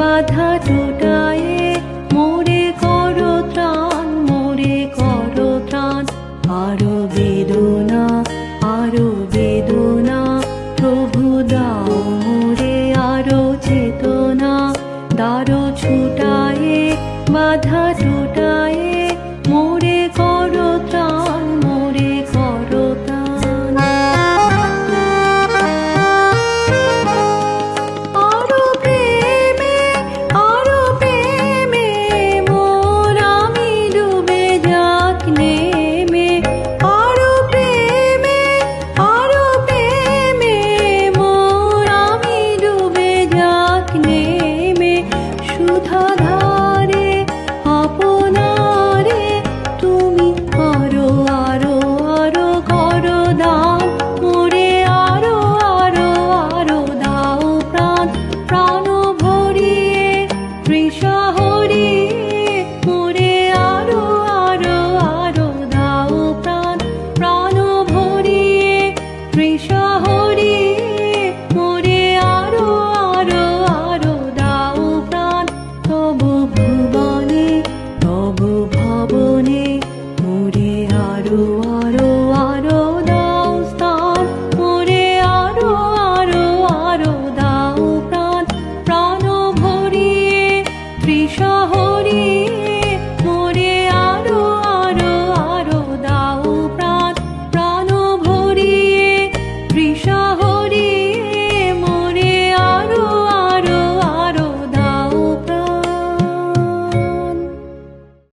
বাধা টোটায়ে মোরে করো ত্রাণ, মোরে করো ত্রাণ। আরো বেদনা, আরো বেদনা, প্রভু দাও মোরে আরো চেতনা। দারো ছুটায়ে বাধা টোটায়ে মোরে করো ত্রাণ, মোরে করো ত্রাণ। আরো প্রেমে, আরো প্রেমে মোর আমি ডুবে যাক নেমে। আরো প্রেমে, আরো প্রেমে মোর আমি ডুবে যাক নেমে। সুধা ধারে আপনারে তুমি আরো আরো আরো করো দান, মোরে আরো আরো আরো দাও প্রাণ। প্রাণ ভরিয়ে তৃষা হরিয়ে মোরে আরো আরো আরো দাও প্রাণ। প্রাণ ভরিয়ে তৃষা হরিয়ে মোরে আরো আরো আরো দাও প্রাণ। তব ভুবনে, তব ভবনে মোরে আরো আরো আরো দাও স্থান, মোরে আরো আরো আরো দাও প্রাণ। প্রাণ ভরিয়ে তৃষা